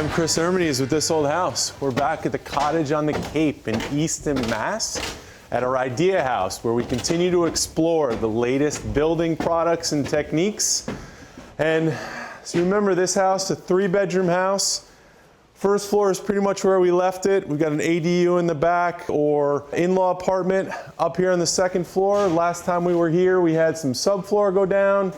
I'm Chris Ermines with This Old House. We're back at the Cottage on the Cape in Easton, Mass. At our idea house where we continue to explore the latest building products and techniques. And so you remember this house, a 3-bedroom house. First floor is pretty much where we left it. We've got an ADU in the back or in-law apartment up here on the second floor. Last time we were here, we had some subfloor go down.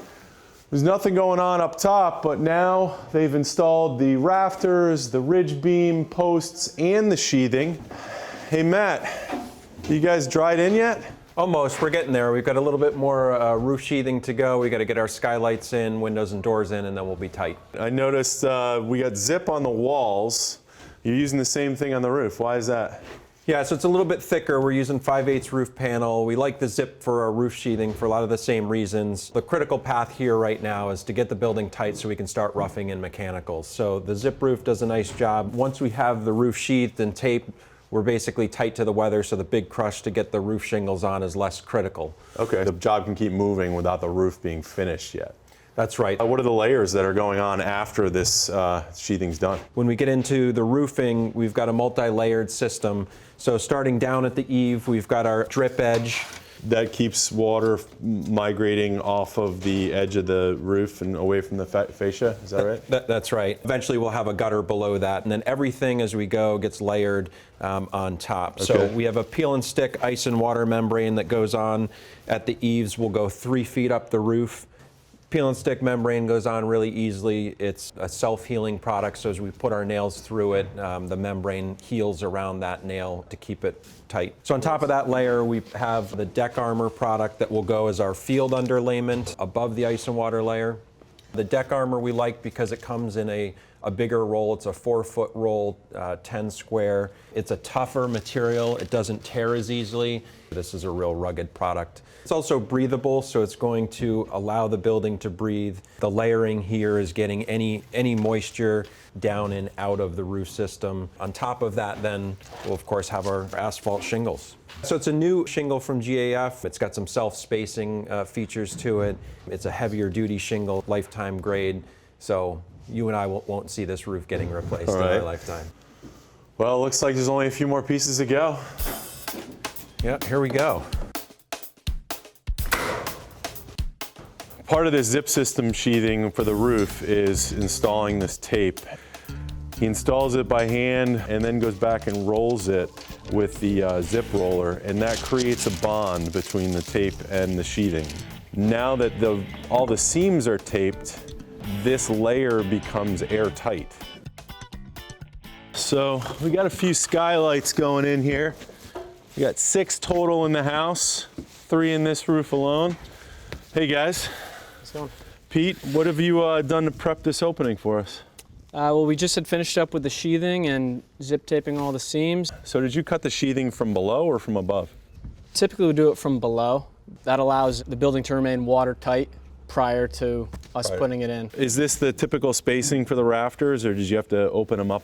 There's nothing going on up top, but now they've installed the rafters, the ridge beam posts, and the sheathing. Hey Matt, you guys dried in yet? Almost, we're getting there. We've got a little bit more roof sheathing to go. We got to get our skylights in, windows and doors in, and then we'll be tight. I noticed we got zip on the walls. You're using the same thing on the roof. Why is that? Yeah, so it's a little bit thicker. We're using 5/8 roof panel. We like the zip for our roof sheathing for a lot of the same reasons. The critical path here right now is to get the building tight so we can start roughing in mechanicals. So the zip roof does a nice job. Once we have the roof sheathed and taped, we're basically tight to the weather, so the big crush to get the roof shingles on is less critical. Okay, the job can keep moving without the roof being finished yet. That's right. What are the layers that are going on after this sheathing's done? When we get into the roofing, we've got a multi-layered system. So starting down at the eave, we've got our drip edge. That keeps water migrating off of the edge of the roof and away from the fascia, is that right? That's right. Eventually we'll have a gutter below that, and then everything as we go gets layered on top. Okay. So we have a peel and stick ice and water membrane that goes on at the eaves. We'll go 3 feet up the roof. Peel and stick membrane goes on really easily. It's a self-healing product, so as we put our nails through it, the membrane heals around that nail to keep it tight. So on top of that layer, we have the deck armor product that will go as our field underlayment above the ice and water layer. The deck armor we like because it comes in a bigger roll. It's a 4-foot roll, 10 square. It's a tougher material. It doesn't tear as easily. This is a real rugged product. It's also breathable, so it's going to allow the building to breathe. The layering here is getting any moisture down and out of the roof system. On top of that, then, we'll of course have our asphalt shingles. So it's a new shingle from GAF. It's got some self-spacing features to it. It's a heavier duty shingle, lifetime grade. So you and I won't see this roof getting replaced in our lifetime. Well, it looks like there's only a few more pieces to go. Yeah, here we go. Part of this zip system sheathing for the roof is installing this tape. He installs it by hand and then goes back and rolls it with the zip roller, and that creates a bond between the tape and the sheathing. Now that all the seams are taped, this layer becomes airtight. So we got a few skylights going in here. We got 6 total in the house, 3 in this roof alone. Hey guys. How's it going? Pete, what have you done to prep this opening for us? Well, we just had finished up with the sheathing and zip taping all the seams. So did you cut the sheathing from below or from above? Typically we do it from below. That allows the building to remain watertight prior to us putting it in. Is this the typical spacing for the rafters, or did you have to open them up?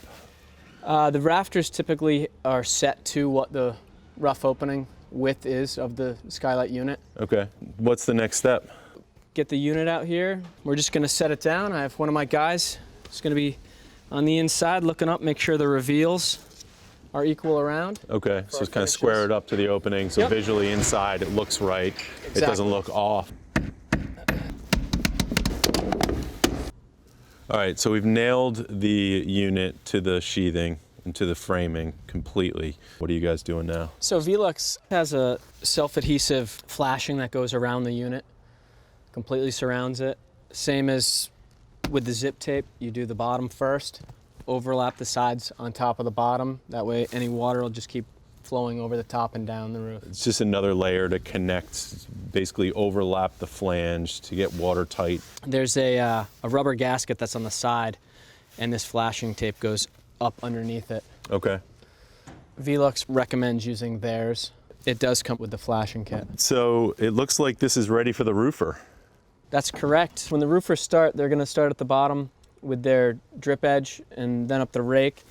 The rafters typically are set to what the rough opening width is of the skylight unit. Okay. What's the next step? Get the unit out here. We're just gonna set it down. I have one of my guys who's gonna be on the inside looking up, make sure the reveals are equal around. Okay, so it's kind of square it up to the opening, so visually inside it looks right. Exactly. It doesn't look off. All right, so we've nailed the unit to the sheathing and to the framing completely. What are you guys doing now? So Velux has a self-adhesive flashing that goes around the unit, completely surrounds it. Same as with the zip tape, you do the bottom first, overlap the sides on top of the bottom. That way any water will just keep flowing over the top and down the roof. It's just another layer to connect, basically overlap the flange to get watertight. There's a rubber gasket that's on the side, and this flashing tape goes up underneath it. Okay. Velux recommends using theirs. It does come with the flashing kit. So it looks like this is ready for the roofer. That's correct. When the roofers start, they're gonna start at the bottom with their drip edge and then up the rake,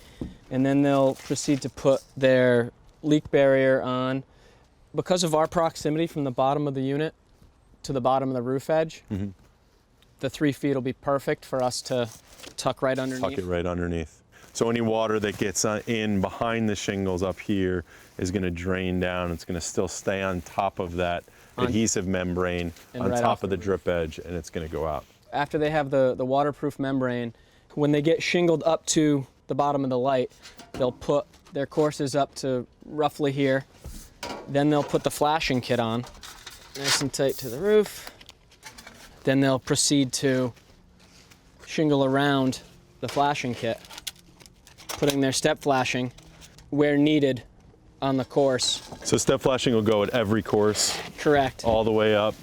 and then they'll proceed to put their leak barrier on. Because of our proximity from the bottom of the unit to the bottom of the roof edge, the 3 feet will be perfect for us to tuck right underneath. Tuck it right underneath. So any water that gets in behind the shingles up here is going to drain down. It's going to still stay on top of that adhesive membrane on right top off of the drip edge, and it's going to go out. After they have the waterproof membrane, when they get shingled up to the bottom of the light, they'll put their courses up to roughly here. Then they'll put the flashing kit on, nice and tight to the roof. Then they'll proceed to shingle around the flashing kit, putting their step flashing where needed on the course. So step flashing will go at every course? Correct. All the way up,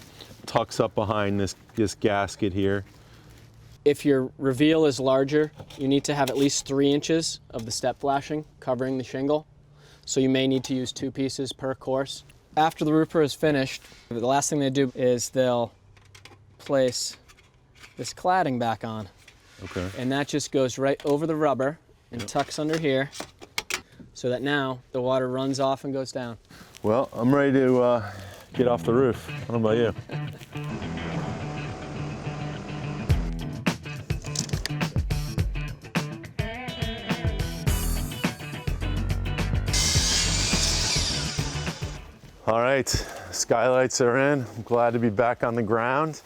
tucks up behind this gasket here. If your reveal is larger, you need to have at least 3 inches of the step flashing covering the shingle. So you may need to use 2 pieces per course. After the roofer is finished, the last thing they do is they'll place this cladding back on. Okay. And that just goes right over the rubber and tucks under here so that now the water runs off and goes down. Well, I'm ready to get off the roof. I don't know about you. All right, skylights are in. I'm glad to be back on the ground.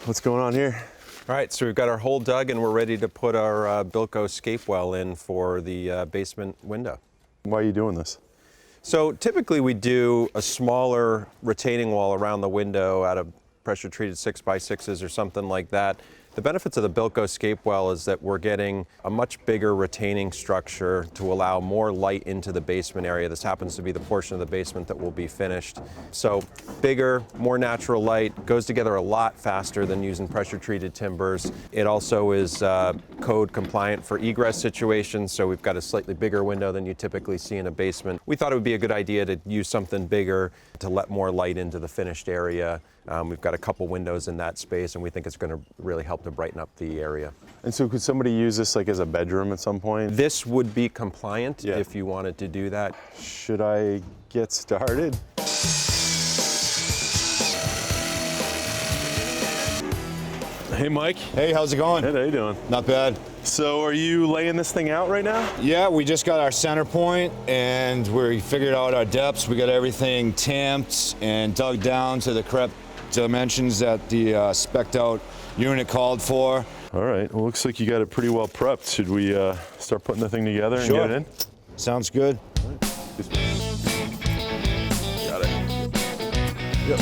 What's going on here? All right, so we've got our hole dug and we're ready to put our Bilco ScapeWell in for the basement window. Why are you doing this? So typically we do a smaller retaining wall around the window out of pressure treated 6x6s or something like that. The benefits of the Bilco ScapeWell is that we're getting a much bigger retaining structure to allow more light into the basement area. This happens to be the portion of the basement that will be finished. So bigger, more natural light, goes together a lot faster than using pressure treated timbers. It also is code compliant for egress situations, so we've got a slightly bigger window than you typically see in a basement. We thought it would be a good idea to use something bigger to let more light into the finished area. We've got a couple windows in that space, and we think it's going to really help to brighten up the area. And so could somebody use this like as a bedroom at some point? This would be compliant if you wanted to do that. Should I get started? Hey, Mike. Hey, how's it going? Hey, how you doing? Not bad. So are you laying this thing out right now? Yeah, we just got our center point and we figured out our depths. We got everything tamped and dug down to the correct dimensions that the spec'd out unit called for. All right, well, looks like you got it pretty well prepped. Should we start putting the thing together and Sure. get it in? Sounds good. Got it. Yep.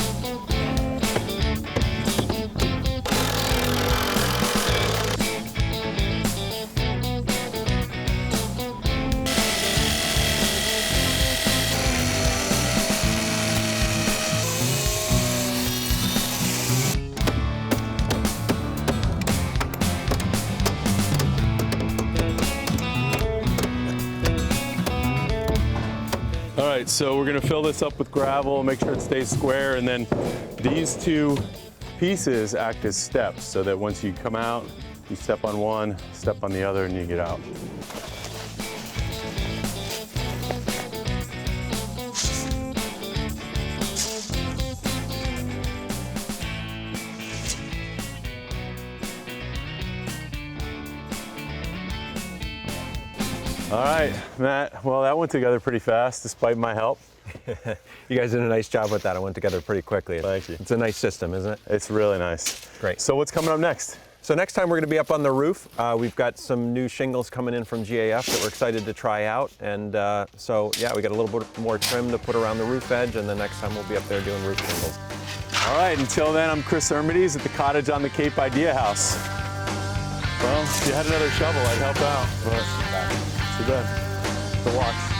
All right, so we're gonna fill this up with gravel, make sure it stays square, and then these 2 pieces act as steps so that once you come out, you step on one, step on the other, and you get out. All right, Matt, well, that went together pretty fast despite my help. You guys did a nice job with that. It went together pretty quickly. Thank you. It's a nice system, isn't it? It's really nice. Great. So what's coming up next? So next time we're going to be up on the roof. We've got some new shingles coming in from GAF that we're excited to try out. And so, yeah, we got a little bit more trim to put around the roof edge, and the next time we'll be up there doing roof shingles. All right, until then, I'm Chris Ermides at the Cottage on the Cape Idea House. Well, if you had another shovel, I'd help out, but too bad. To watch.